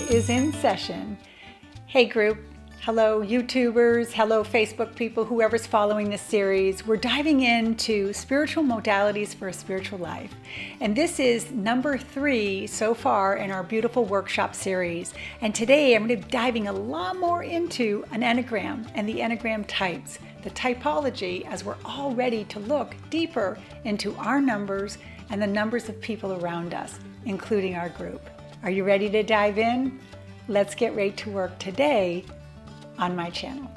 is in session. Hey group, hello YouTubers, hello Facebook people, whoever's following this series. We're diving into spiritual modalities for a spiritual life. And this is number 3 so far in our beautiful workshop series. And today I'm going to be diving a lot more into an Enneagram and the Enneagram types, the typology, as we're all ready to look deeper into our numbers and the numbers of people around us, including our group. Are you ready to dive in? Let's get right to work today on my channel.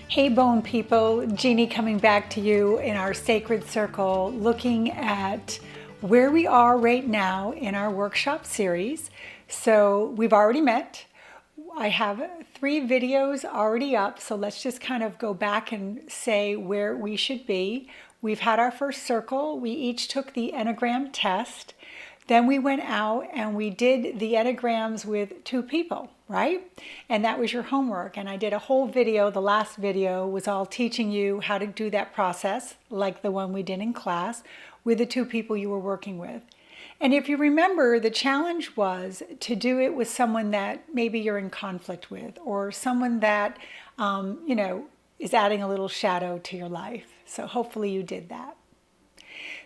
Hey Bone people, Jeannie coming back to you in our sacred circle, looking at where we are right now in our workshop series. So we've already met. I have 3 videos already up, so let's just kind of go back and say where we should be. We've had our first circle. We each took the Enneagram test. Then we went out and we did the Enneagrams with 2 people, right? And that was your homework. And I did a whole video. The last video was all teaching you how to do that process, like the one we did in class, with the 2 people you were working with. And if you remember, the challenge was to do it with someone that maybe you're in conflict with, or someone that, is adding a little shadow to your life. So hopefully you did that.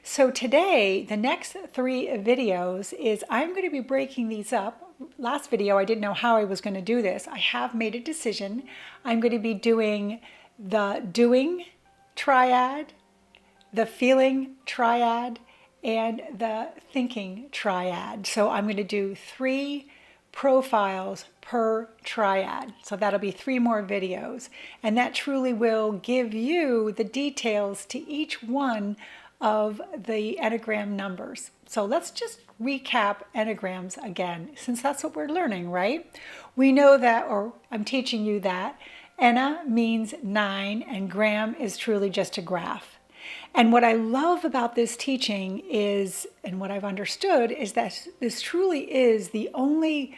So today, the next 3 videos is I'm going to be breaking these up. Last video, I didn't know how I was going to do this. I have made a decision. I'm going to be doing the doing triad, the feeling triad, and the thinking triad. So I'm going to do 3 profiles per triad. So that'll be 3 more videos. And that truly will give you the details to each one of the Enneagram numbers. So let's just recap Enneagrams again, since that's what we're learning, right? We know that, or I'm teaching you that, Enna means 9 and gram is truly just a graph. And what I love about this teaching is, and what I've understood, is that this truly is the only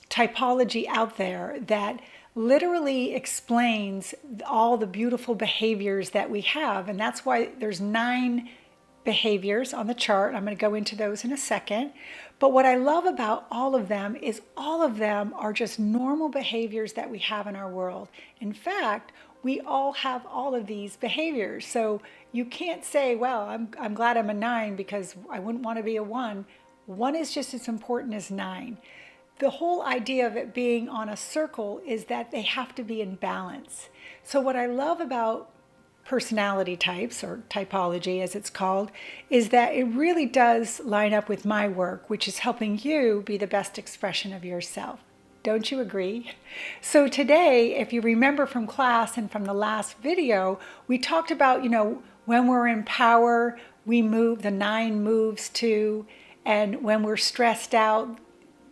typology out there that literally explains all the beautiful behaviors that we have. And that's why there's 9 behaviors on the chart. I'm going to go into those in a second. But what I love about all of them is all of them are just normal behaviors that we have in our world. In fact, we all have all of these behaviors. So you can't say, well, I'm glad I'm a 9 because I wouldn't want to be a 1. 1 is just as important as 9. The whole idea of it being on a circle is that they have to be in balance. So what I love about personality types, or typology as it's called, is that it really does line up with my work, which is helping you be the best expression of yourself. Don't you agree? So today, if you remember from class and from the last video, we talked about, when we're in power, we move, the 9 moves to, and when we're stressed out,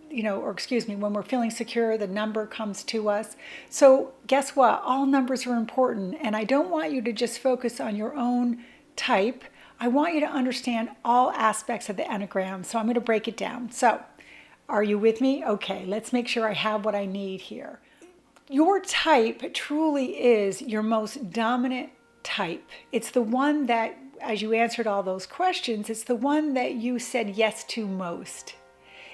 when we're feeling secure, the number comes to us. So guess what? All numbers are important. And I don't want you to just focus on your own type. I want you to understand all aspects of the Enneagram. So I'm going to break it down. So are you with me? Okay, let's make sure I have what I need here. Your type truly is your most dominant type. It's the one that, as you answered all those questions, it's the one that you said yes to most.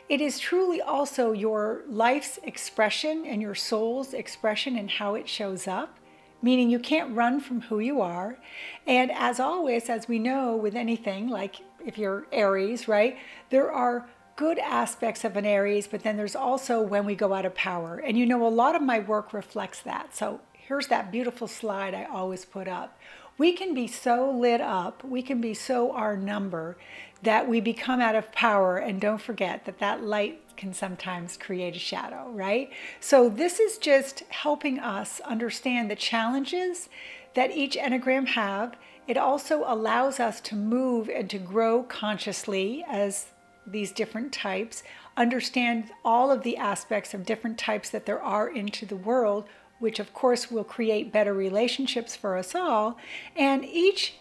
It is truly also your life's expression and your soul's expression and how it shows up, meaning you can't run from who you are. And as always, as we know with anything, like if you're Aries, right, there are good aspects of an Aries, but then there's also when we go out of power. And a lot of my work reflects that. So here's that beautiful slide I always put up. We can be so lit up, we can be so our number, that we become out of power, and don't forget that that light can sometimes create a shadow, right? So this is just helping us understand the challenges that each Enneagram have. It also allows us to move and to grow consciously as these different types, understand all of the aspects of different types that there are into the world, which of course will create better relationships for us all. And each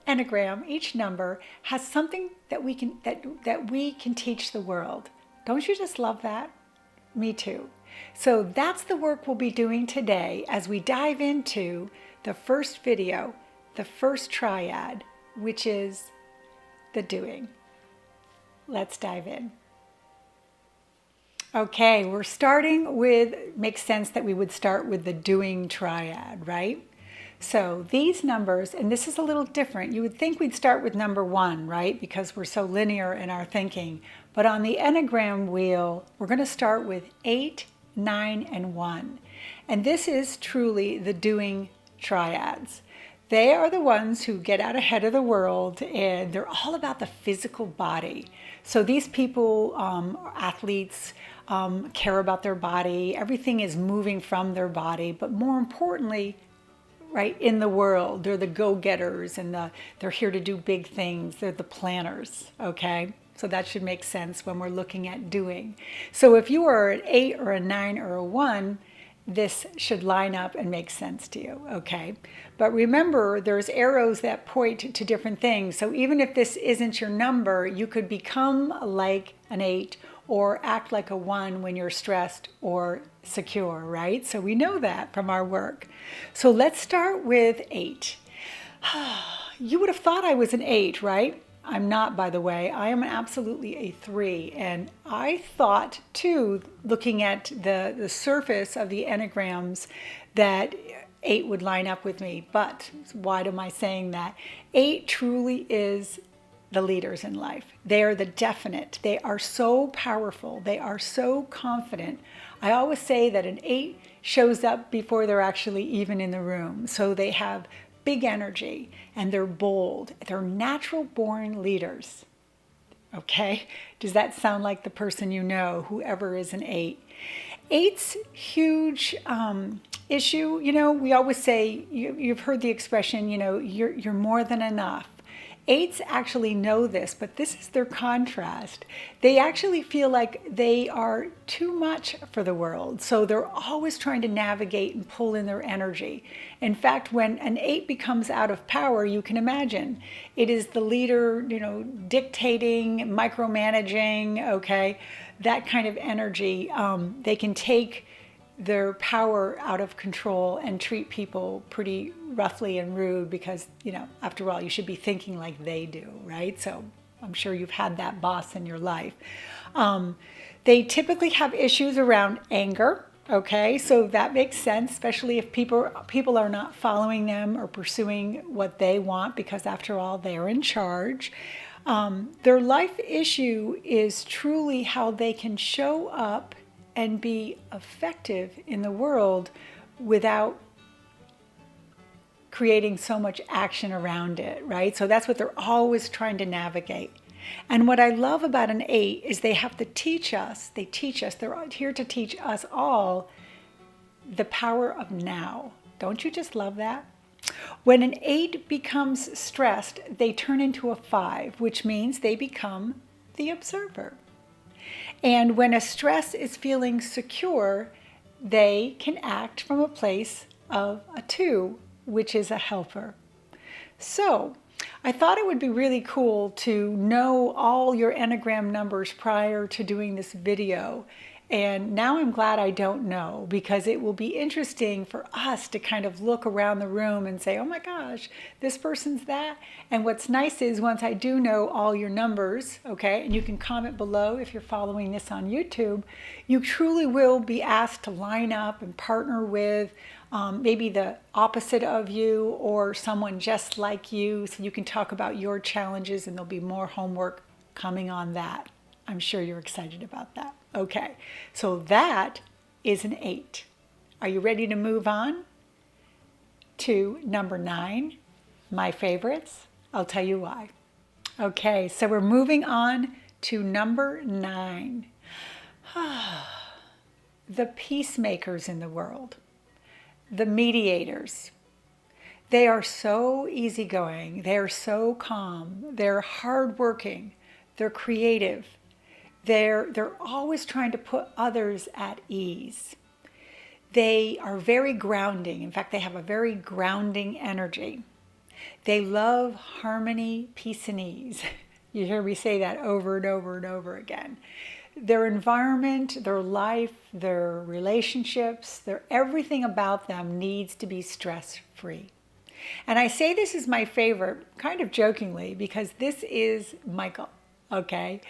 Enneagram, each number has something that we can teach the world. Don't you just love that? Me too. So that's the work we'll be doing today as we dive into the first video, the first triad, which is the doing. let's dive in. Okay, we're starting with, makes sense that we would start with the doing triad, right? So these numbers, and this is a little different. You would think we'd start with number 1, right? Because we're so linear in our thinking. But on the Enneagram wheel, we're going to start with 8, 9, and 1. And this is truly the doing triads. They are the ones who get out ahead of the world, and they're all about the physical body. So these people, athletes, care about their body. Everything is moving from their body, but more importantly, right, in the world, they're the go-getters, and they're here to do big things. They're the planners, okay? So that should make sense when we're looking at doing. So if you are an 8 or a 9 or a 1, this should line up and make sense to you, okay? But remember, there's arrows that point to different things. So even if this isn't your number, you could become like an 8 or act like a 1 when you're stressed or secure, right? So we know that from our work. So let's start with 8. You would have thought I was an 8, right? I'm not, by the way. I am absolutely a 3. And I thought, too, looking at the surface of the Enneagrams, that 8 would line up with me. But why am I saying that? 8 truly is the leaders in life. They are the definite. They are so powerful. They are so confident. I always say that an 8 shows up before they're actually even in the room. So they have big energy, and they're bold. They're natural born leaders. Okay? Does that sound like the person you know, whoever is an 8? 8's huge issue, we always say, you've heard the expression, you're more than enough. 8s actually know this, but this is their contrast. They actually feel like they are too much for the world. So they're always trying to navigate and pull in their energy. In fact, when an 8 becomes out of power, you can imagine, it is the leader, dictating, micromanaging, okay, that kind of energy. They can take their power out of control and treat people pretty roughly and rude because, after all, you should be thinking like they do, right? So I'm sure you've had that boss in your life. They typically have issues around anger, okay? So that makes sense, especially if people are not following them or pursuing what they want because, after all, they're in charge. Their life issue is truly how they can show up and be effective in the world without creating so much action around it, right? So that's what they're always trying to navigate. And what I love about an 8 is they have to teach us, they're here to teach us all the power of now. Don't you just love that? When an 8 becomes stressed, they turn into a 5, which means they become the observer. And when a stress is feeling secure, they can act from a place of a 2, which is a helper. So I thought it would be really cool to know all your Enneagram numbers prior to doing this video. And now I'm glad I don't know, because it will be interesting for us to kind of look around the room and say, oh my gosh, this person's that. And what's nice is once I do know all your numbers, okay, and you can comment below if you're following this on YouTube, you truly will be asked to line up and partner with maybe the opposite of you or someone just like you, so you can talk about your challenges, and there'll be more homework coming on that. I'm sure you're excited about that. Okay, so that is an 8. Are you ready to move on to number 9, my favorites? I'll tell you why. Okay, so we're moving on to number 9. The peacemakers in the world, the mediators. They are so easygoing, they're so calm, they're hardworking, they're creative. They're always trying to put others at ease. They are very grounding. In fact, they have a very grounding energy. They love harmony, peace, and ease. You hear me say that over and over and over again. Their environment, their life, their relationships, everything about them needs to be stress-free. And I say this is my favorite, kind of jokingly, because this is Michael. Okay.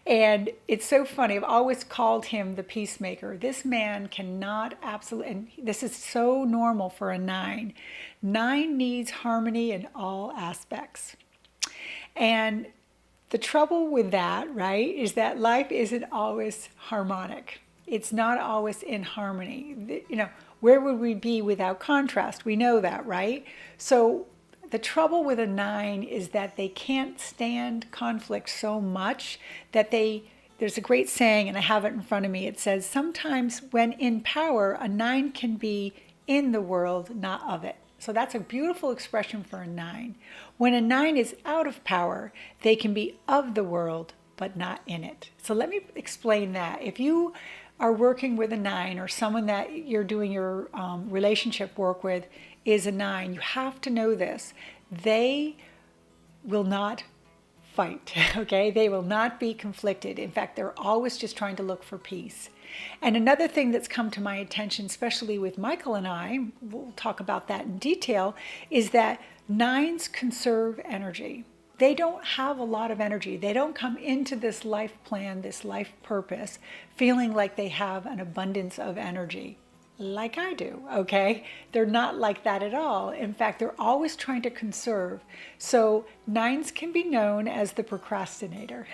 And it's so funny. I've always called him the peacemaker. This man cannot absolutely, and this is so normal for a 9. 9 needs harmony in all aspects. And the trouble with that, right, is that life isn't always harmonic. It's not always in harmony. Where would we be without contrast? We know that, right? So the trouble with a 9 is that they can't stand conflict so much that there's a great saying, and I have it in front of me. It says, sometimes when in power, a 9 can be in the world, not of it. So that's a beautiful expression for a 9. When a 9 is out of power, they can be of the world, but not in it. So let me explain that. If you are working with a 9, or someone that you're doing your relationship work with is a 9, you have to know this. They will not fight, okay? They will not be conflicted. In fact, they're always just trying to look for peace. And another thing that's come to my attention, especially with Michael and I, we'll talk about that in detail, is that 9s conserve energy. They don't have a lot of energy. They don't come into this life plan, this life purpose, feeling like they have an abundance of energy, like I do, okay? They're not like that at all. In fact, they're always trying to conserve. So 9s can be known as the procrastinator.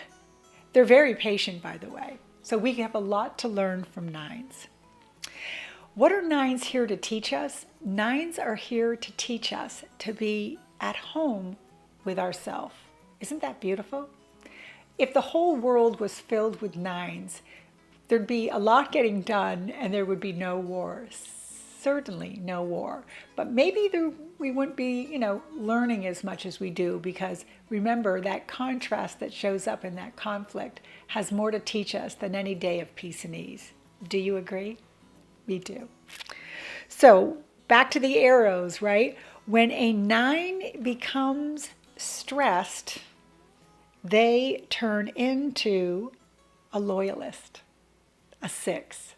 They're very patient, by the way. So we have a lot to learn from 9s. What are 9s here to teach us? 9s are here to teach us to be at home with ourselves. Isn't that beautiful? If the whole world was filled with 9s, there'd be a lot getting done and there would be no war. Certainly no war. But maybe we wouldn't be, learning as much as we do, because remember, that contrast that shows up in that conflict has more to teach us than any day of peace and ease. Do you agree? Me too. So back to the arrows, right? When a 9 becomes stressed, they turn into a loyalist, a 6.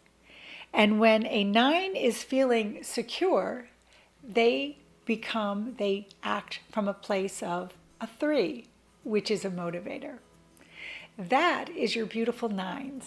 And when a 9 is feeling secure, they act from a place of a 3, which is a motivator. That is your beautiful 9s.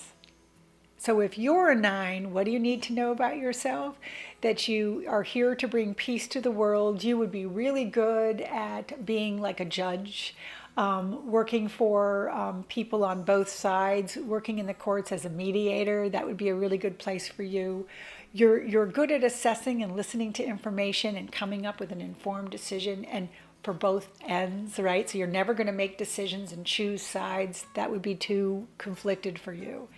So if you're a 9, what do you need to know about yourself? That you are here to bring peace to the world. You would be really good at being like a judge, working for people on both sides, working in the courts as a mediator. That would be a really good place for you. You're good at assessing and listening to information and coming up with an informed decision, and for both ends, right? So you're never going to make decisions and choose sides. That would be too conflicted for you.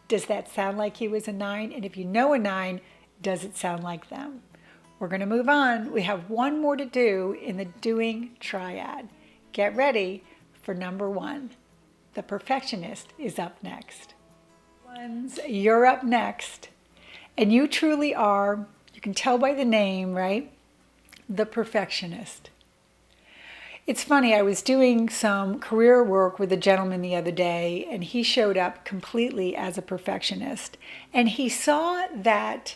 Does that sound like you as a 9? And if you know a 9, does it sound like them? We're going to move on. We have one more to do in the doing triad. Get ready for number 1. The perfectionist is up next. You're up next. And you truly are, you can tell by the name, right? The perfectionist. It's funny, I was doing some career work with a gentleman the other day, and he showed up completely as a perfectionist. And he saw that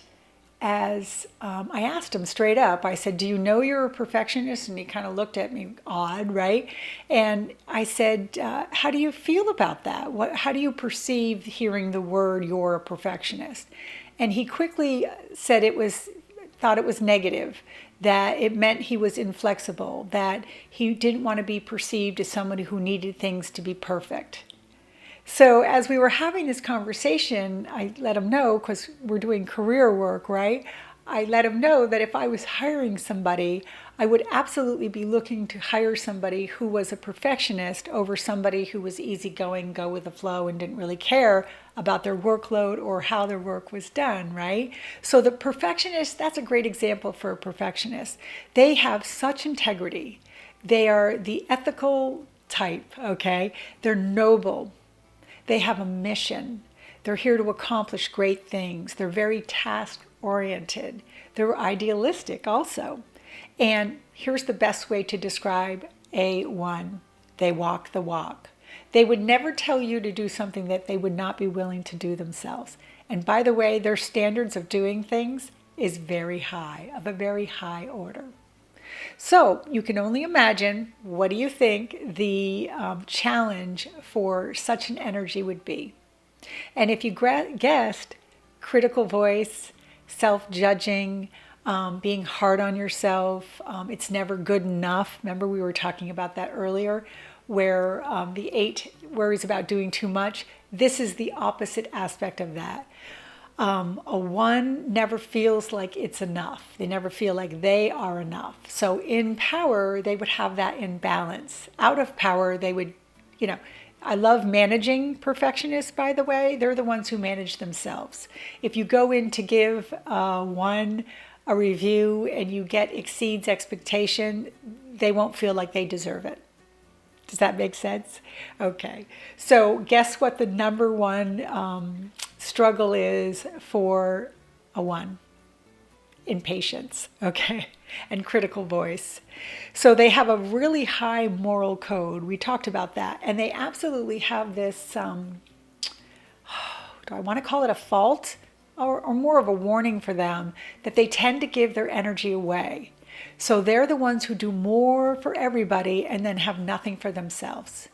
as, I asked him straight up, I said, do you know you're a perfectionist? And he kind of looked at me odd, right? And I said, how do you feel about that? How do you perceive hearing the word you're a perfectionist? And he quickly said thought it was negative, that it meant he was inflexible, that he didn't want to be perceived as somebody who needed things to be perfect. So as we were having this conversation, I let him know, because we're doing career work, right? I let him know that if I was hiring somebody, I would absolutely be looking to hire somebody who was a perfectionist over somebody who was easygoing, go with the flow, and didn't really care about their workload or how their work was done, right? So the perfectionist, that's a great example for a perfectionist. They have such integrity. They are the ethical type, okay? They're noble. They have a mission. They're here to accomplish great things. They're very task-oriented. They're idealistic also. And here's the best way to describe A1. They walk the walk. They would never tell you to do something that they would not be willing to do themselves. And by the way, their standards of doing things is very high, of a very high order. So you can only imagine, what do you think the challenge for such an energy would be? And if you guessed critical voice, self-judging, being hard on yourself, it's never good enough. Remember we were talking about that earlier, where the 8 worries about doing too much. This is the opposite aspect of that. A 1 never feels like it's enough. They never feel like they are enough. So in power, they would have that in balance. Out of power, they would, I love managing perfectionists, by the way. They're the ones who manage themselves. If you go in to give 1 a review and you get exceeds expectation, they won't feel like they deserve it. Does that make sense? Okay. So guess what the number 1 struggle is for a 1? Impatience, okay, and critical voice. So they have a really high moral code. We talked about that. And they absolutely have this, do I want to call it a fault or more of a warning for them, that they tend to give their energy away. So they're the ones who do more for everybody and then have nothing for themselves.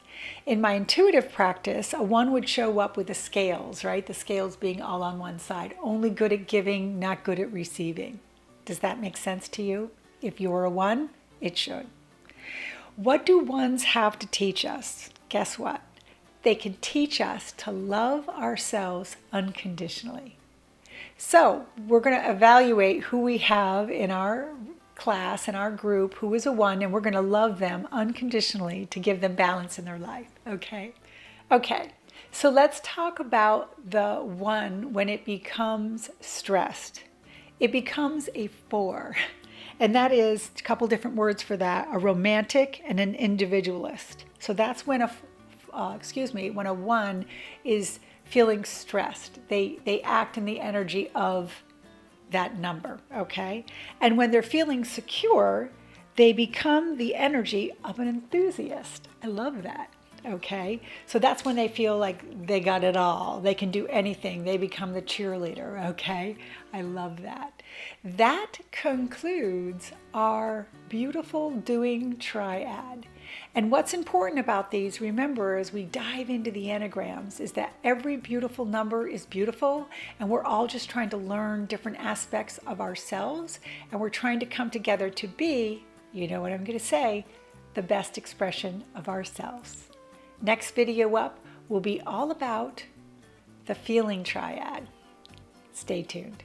In my intuitive practice, a 1 would show up with the scales, right? The scales being all on one side, only good at giving, not good at receiving. Does that make sense to you? If you're a 1, it should. What do 1s have to teach us? Guess what? They can teach us to love ourselves unconditionally. So we're going to evaluate who we have in our class, in our group, who is a 1, and we're going to love them unconditionally to give them balance in their life, okay? Okay, so let's talk about the 1 when it becomes stressed. It becomes a 4, and that is a couple different words for that, a romantic and an individualist. So that's when when a 1 is feeling stressed. They act in the energy of that number, okay? And when they're feeling secure, they become the energy of an enthusiast. I love that, okay? So that's when they feel like they got it all. They can do anything. They become the cheerleader, okay? I love that. That concludes our beautiful doing triad. And what's important about these, remember, as we dive into the Enneagrams, is that every beautiful number is beautiful, and we're all just trying to learn different aspects of ourselves, and we're trying to come together to be, you know what I'm going to say, the best expression of ourselves. Next video up will be all about the feeling triad. Stay tuned.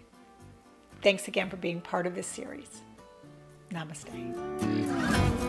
Thanks again for being part of this series. Namaste.